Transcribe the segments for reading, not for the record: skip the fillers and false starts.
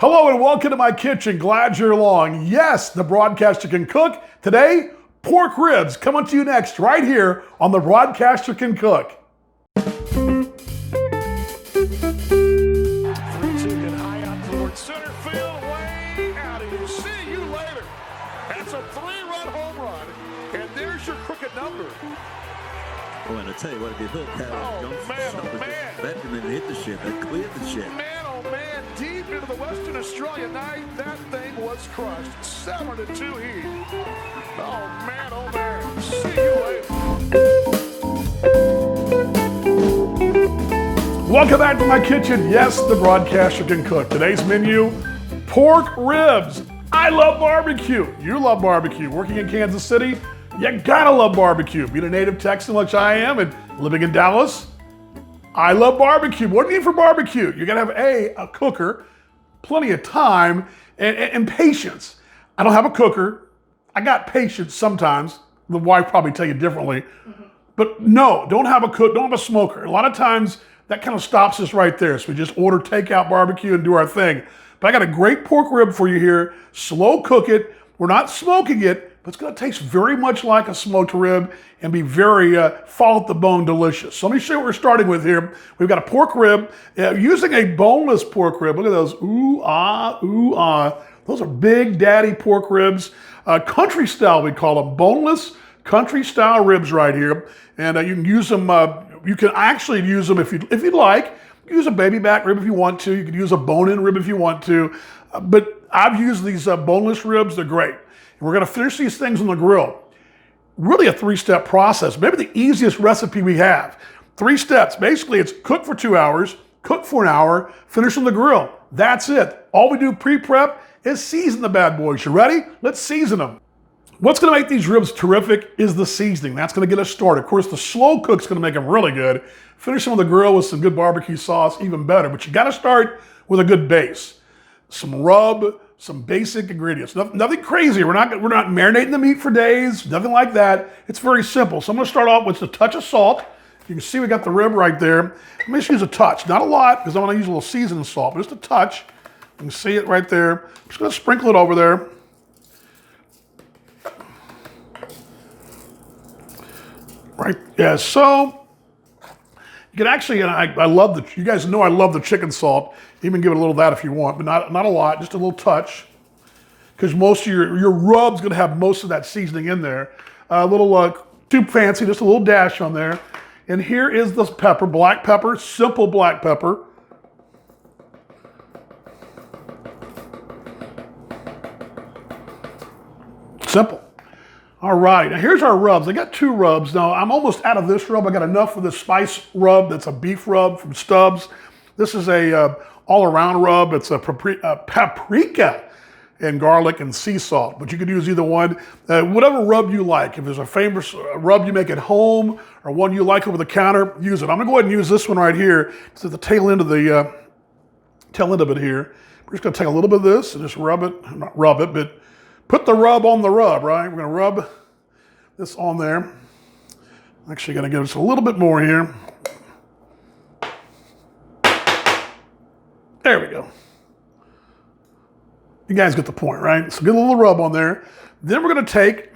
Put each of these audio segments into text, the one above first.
Hello and welcome to my kitchen. Glad you're along. Yes, the broadcaster can cook. Today, pork ribs coming to you next right here on the broadcaster can cook. 3-2 get high out toward center field, way out of here. See you later. That's a 3-run home run, and there's your crooked number. Oh, and I tell you what, if you look at man. that didn't hit the shit, that cleared the shit. Man, oh man, deep into the Western Australia night, that thing was crushed. 7-2 Heat. Oh man, see you later. Welcome back to my kitchen. Yes, the broadcaster can cook. Today's menu, pork ribs. I love barbecue. You love barbecue. Working in Kansas City, you gotta love barbecue. Being a native Texan, which I am, and living in Dallas, I love barbecue. What do you need for barbecue? You gotta have a cooker, plenty of time, and patience. I don't have a cooker. I got patience sometimes. The wife probably tell you differently. But no, don't have a cook, don't have a smoker. A lot of times that kind of stops us right there. So we just order takeout barbecue and do our thing. But I got a great pork rib for you here. Slow cook it. We're not smoking it, but it's gonna taste very much like a smoked rib and be very fall at the bone delicious. So let me show you what we're starting with here. We've got a pork rib, using a boneless pork rib. Look at those, ooh, ah, ooh, ah. Those are big daddy pork ribs. Country style, we call them. Boneless country style ribs right here. And you can use them, you can actually use them if you'd like. Use a baby back rib if you want to. You can use a bone-in rib if you want to. But I've used these boneless ribs. They're great. And we're going to finish these things on the grill. Really a 3-step process. Maybe the easiest recipe we have. 3 steps. Basically, it's cook for 2 hours, cook for an hour, finish on the grill. That's it. All we do pre-prep is season the bad boys. You ready? Let's season them. What's going to make these ribs terrific is the seasoning. That's going to get us started. Of course, the slow cook's going to make them really good. Finish them on the grill with some good barbecue sauce, even better. But you got to start with a good base. Some rub, some basic ingredients. Nothing crazy. We're not marinating the meat for days. Nothing like that. It's very simple. So I'm going to start off with a touch of salt. You can see we got the rib right there. I'm going to use a touch, not a lot, because I want to use a little seasoning salt, but just a touch. You can see it right there. I'm just going to sprinkle it over there. Right, yeah, so you can actually, and I love you guys know I love the chicken salt. Even give it a little of that if you want, but not a lot, just a little touch. Because most of your rub's gonna have most of that seasoning in there. A little, too fancy, just a little dash on there. And here is this pepper, black pepper, simple black pepper. Simple. All right, now here's our rubs. I got 2 rubs. Now, I'm almost out of this rub. I got enough of this spice rub that's a beef rub from Stubbs. This is a all-around rub. It's a paprika and garlic and sea salt, but you could use either one. Whatever rub you like. If there's a famous rub you make at home or one you like over the counter, use it. I'm gonna go ahead and use this one right here. It's at the tail end of it here. We're just gonna take a little bit of this and just rub it, not rub it, but put the rub on the rub, right? We're gonna rub this on there. Actually gonna give us a little bit more here. There we go. You guys get the point, right? So get a little rub on there. Then we're gonna take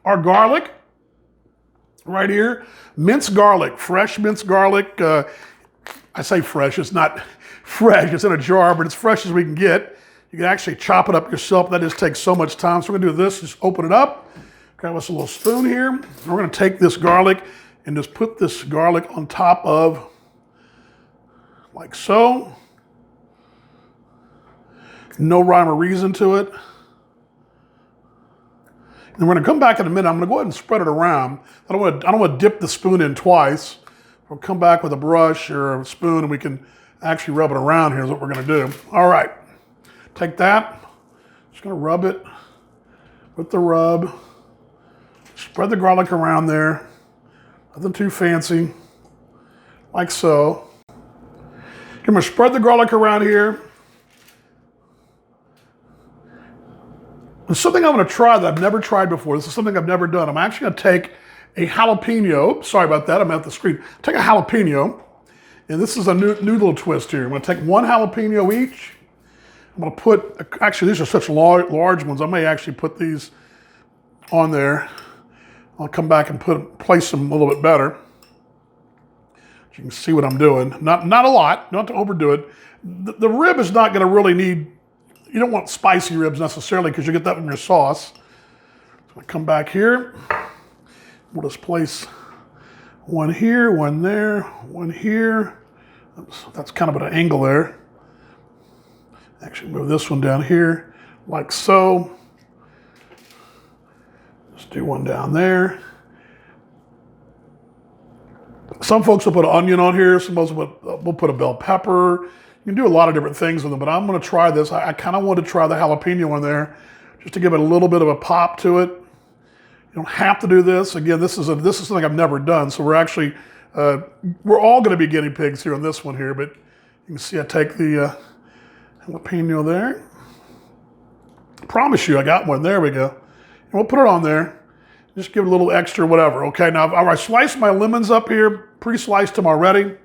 our garlic right here. Minced garlic, fresh minced garlic. I say fresh, it's not fresh, it's in a jar, but it's fresh as we can get. You can actually chop it up yourself. That just takes so much time. So we're gonna do this, just open it up. Grab us a little spoon here. And we're gonna take this garlic and just put this garlic on top of, like so. No rhyme or reason to it. And we're gonna come back in a minute. I'm gonna go ahead and spread it around. I don't wanna dip the spoon in twice. We'll come back with a brush or a spoon and we can actually rub it around here is what we're gonna do. All right. Take that, just gonna rub it with the rub. Spread the garlic around there. Nothing too fancy, like so. I'm gonna spread the garlic around here. There's something I'm gonna try that I've never tried before. This is something I've never done. I'm actually gonna take a jalapeno. Sorry about that, I'm at the screen. Take a jalapeno, and this is a new little twist here. I'm gonna take 1 jalapeno each. I'm gonna put, actually these are such large ones, I may actually put these on there. I'll come back and place them a little bit better. You can see what I'm doing. Not a lot, not to overdo it. The rib is not gonna really need, you don't want spicy ribs necessarily because you get that from your sauce. So I come back here. We'll just place one here, one there, one here. That's kind of at an angle there. Actually move this one down here, like so. Just do one down there. Some folks will put an onion on here. Some folks will put a bell pepper. You can do a lot of different things with them, but I'm gonna try this. I kind of want to try the jalapeno in there just to give it a little bit of a pop to it. You don't have to do this. Again, this is something I've never done, so we're actually, we're all gonna be guinea pigs here on this one here, but you can see I take the jalapeno there. I promise you I got one, there we go. And we'll put it on there. Just give it a little extra whatever, okay? Now, I sliced my lemons up here, pre-sliced them already.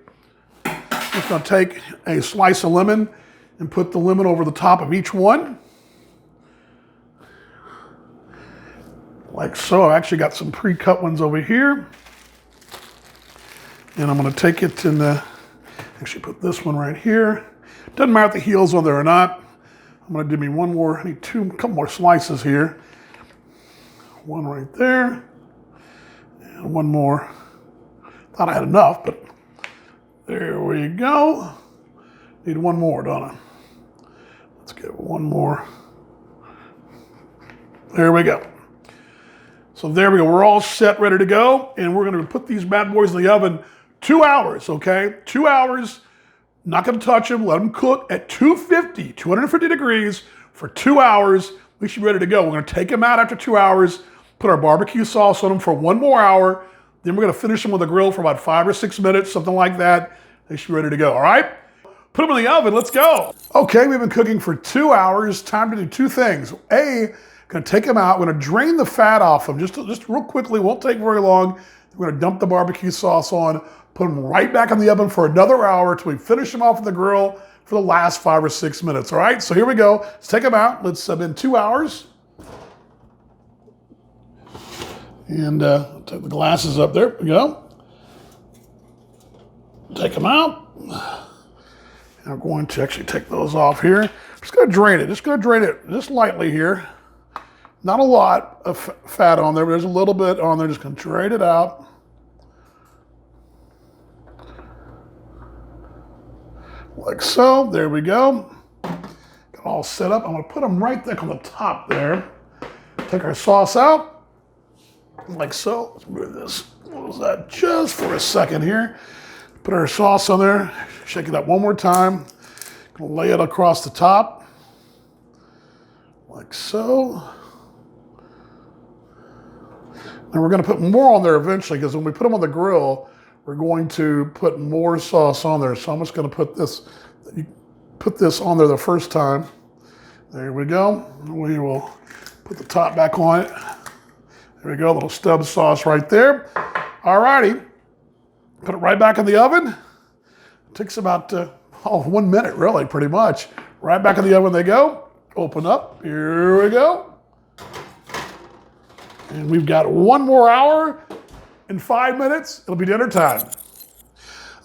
I'm just gonna take a slice of lemon and put the lemon over the top of each one. Like so. I've actually got some pre-cut ones over here. And I'm gonna take it and actually put this one right here. Doesn't matter if the heel's on there or not. I'm gonna do me one more, I need a couple more slices here. One right there, and one more. Thought I had enough, but there we go. Need one more, don't I? Let's get one more. There we go. So there we go, we're all set, ready to go, and we're gonna put these bad boys in the oven 2 hours, okay? 2 hours, not gonna touch them, let them cook at 250 degrees for 2 hours. We should be ready to go. We're gonna take them out after 2 hours, put our barbecue sauce on them for 1 more hour, then we're gonna finish them with the grill for about 5 or 6 minutes, something like that. They should be ready to go, all right? Put them in the oven, let's go. Okay, we've been cooking for 2 hours. Time to do two things. Gonna take them out, we're gonna drain the fat off them, just real quickly, won't take very long. We're gonna dump the barbecue sauce on, put them right back in the oven for another hour till we finish them off on the grill for the last 5 or 6 minutes, all right? So here we go, let's take them out. It's been 2 hours. And take the glasses up, there we go. Take them out. I'm going to actually take those off here. Just gonna drain it, just lightly here. Not a lot of fat on there, but there's a little bit on there. Just gonna drain it out. Like so, there we go. Got all set up. I'm gonna put them right there on the top there. Take our sauce out. Like so. Let's move this. Close that just for a second here. Put our sauce on there. Shake it up one more time. Gonna lay it across the top. Like so. And we're gonna put more on there eventually because when we put them on the grill, we're going to put more sauce on there. So I'm just gonna put this on there the first time. There we go. We will put the top back on it. There we go, a little stub sauce right there. All righty, put it right back in the oven. It takes about 1 minute, really, pretty much. Right back in the oven they go. Open up, here we go. And we've got 1 more hour and 5 minutes. It'll be dinner time.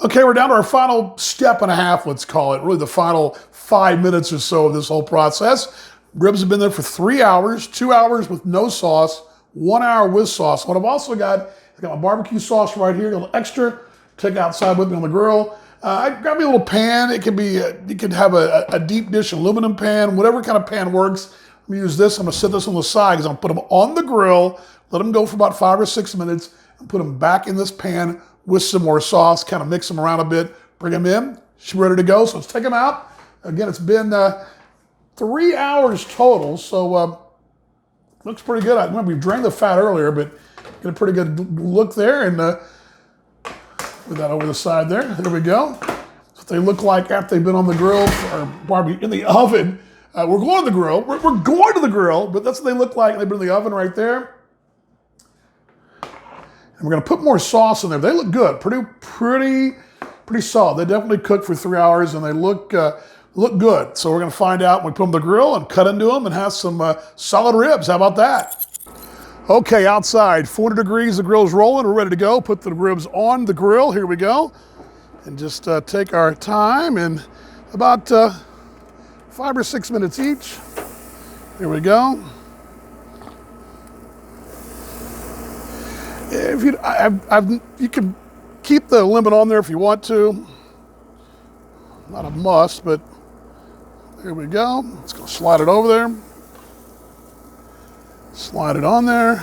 Okay, we're down to our final step and a half, let's call it. Really the final 5 minutes or so of this whole process. Ribs have been there for 3 hours, 2 hours with no sauce, 1 hour with sauce. What I've also got, I've got my barbecue sauce right here, a little extra, take outside with me on the grill. I got me a little pan. It can be, you can have a deep dish aluminum pan, whatever kind of pan works. I'm gonna use this, I'm gonna set this on the side because I'm gonna put them on the grill, let them go for about 5 or 6 minutes, and put them back in this pan with some more sauce, kind of mix them around a bit, bring them in, she's ready to go. So let's take them out. Again, it's been 3 hours total, so looks pretty good. I remember we drained the fat earlier, but get a pretty good look there, and put that over the side there. There we go. That's what they look like after they've been on the grill or barbecue in the oven. We're going to the grill. We're going to the grill, but that's what they look like. They've been in the oven right there. And we're going to put more sauce in there. They look good, pretty solid. They definitely cooked for 3 hours, and they look look good. So we're gonna find out when we put them on the grill and cut into them and have some solid ribs. How about that? Okay, outside, 400 degrees, the grill's rolling. We're ready to go. Put the ribs on the grill. Here we go. And just take our time and about 5 or 6 minutes each. Here we go. If you can keep the limit on there if you want to. Not a must, but there we go. Let's go slide it over there. Slide it on there.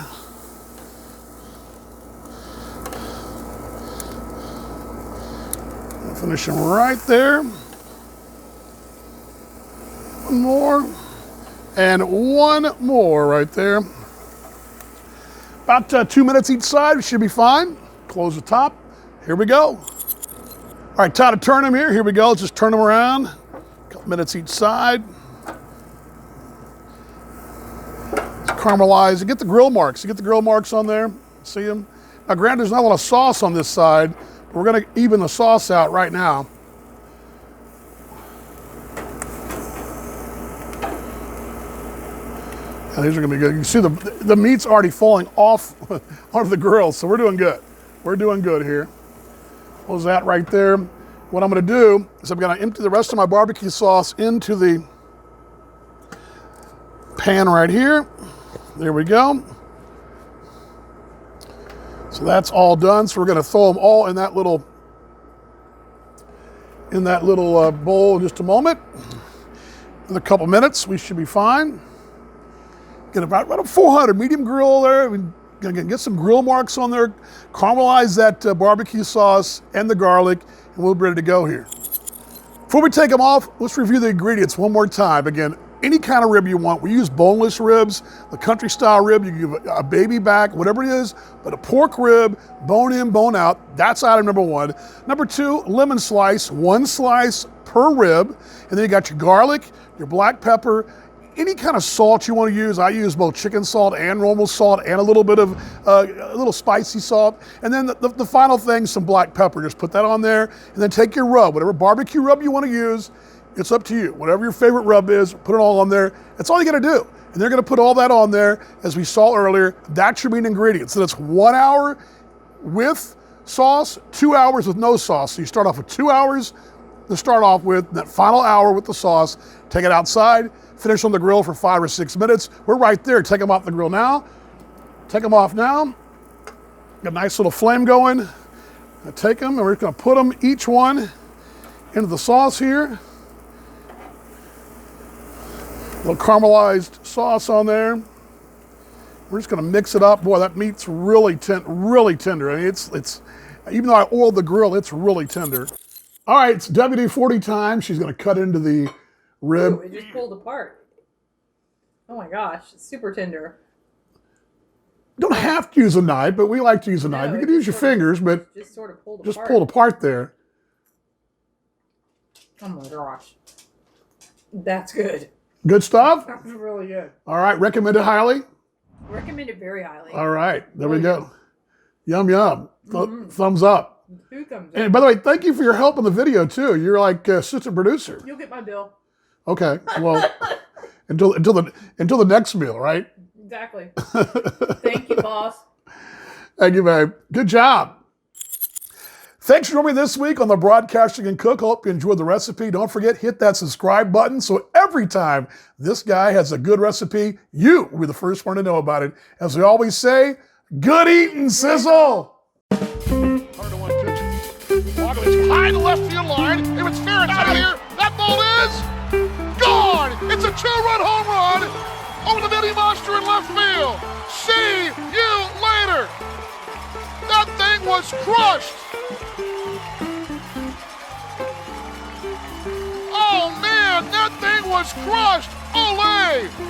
Finish them right there. One more. And one more right there. About 2 minutes each side, we should be fine. Close the top. Here we go. All right, time to turn them here. Here we go. Let's just turn them around. A couple minutes each side. Caramelize. You get the grill marks. You get the grill marks on there. See them? Now, granted, there's not a lot of sauce on this side, but we're going to even the sauce out right now. And these are going to be good. You can see the meat's already falling off of the grill, so we're doing good. We're doing good here. Close that right there. What I'm going to do is I'm going to empty the rest of my barbecue sauce into the pan right here. There we go. So that's all done. So we're going to throw them all in that little bowl in just a moment. In a couple minutes, we should be fine. Get about 400 medium grill there. We're gonna get some grill marks on there. Caramelize that barbecue sauce and the garlic, and we'll be ready to go here. Before we take them off, let's review the ingredients one more time. Again, any kind of rib you want. We use boneless ribs, the country style rib. You can give a baby back, whatever it is, but a pork rib, bone in, bone out. That's item number one. Number two, lemon slice, 1 slice per rib. And then you got your garlic, your black pepper, any kind of salt you want to use. I use both chicken salt and normal salt and a little bit of a little spicy salt. And then the final thing, some black pepper. Just put that on there and then take your rub, whatever barbecue rub you want to use. It's up to you. Whatever your favorite rub is, put it all on there. That's all you got to do. And they're going to put all that on there, as we saw earlier. That's your main ingredient. So that's 1 hour with sauce, 2 hours with no sauce. So you start off with 2 hours to start off with, that final hour with the sauce. Take it outside, finish on the grill for 5 or 6 minutes. We're right there. Take them off the grill now. Take them off now. Got a nice little flame going. Now take them, and we're going to put them, each one, into the sauce here. A little caramelized sauce on there. We're just going to mix it up. Boy, that meat's really tender. I mean, it's even though I oiled the grill, it's really tender. All right, it's WD-40 time. She's going to cut into the rib. Ooh, it just pulled apart. Oh my gosh, it's super tender. You don't have to use a knife, but we like to use a knife. You can use your fingers, but just sort of pulled just apart. pulled apart there. Oh my gosh. That's good. Good stuff? That's really good. All right, recommend it highly? Recommend it very highly. All right, there we go. Yum, yum. Thumbs up. 2 thumbs up. And by the way, thank you for your help on the video too. You're like assistant producer. You'll get my bill. Okay, well, until the next meal, right? Exactly. Thank you, boss. Thank you, babe. Good job. Thanks for joining me this week on the Broadcasting and Cook. Hope you enjoyed the recipe. Don't forget, hit that subscribe button so every time this guy has a good recipe, you will be the first one to know about it. As we always say, good eating, sizzle. 101 pitches. Waddle is behind the left field line. If it's fair, it's out of here. That ball is gone. It's a 2-run home run over the mini monster in left field. See you later. That thing was crushed. Oh man, that thing was crushed. Ole,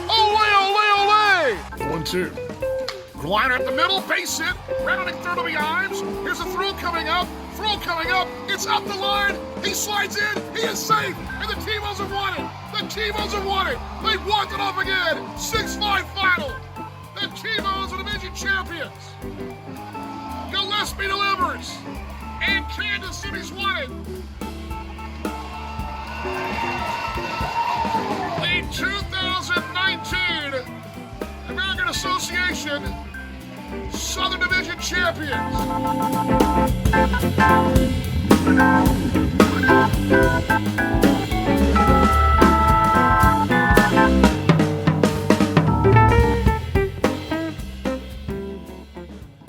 ole, ole, ole. 1-2. Liner up the middle, base hit. Rounding third of the arms. Here's a throw coming up. It's up the line. He slides in. He is safe. And the T-Bows have won it. The T-Bows have won it. They've walked it off again. 6-5 final. The T-Bows are division champions. Gillespie delivers. And Kansas City's won it. The 2019 American Association Southern Division champions.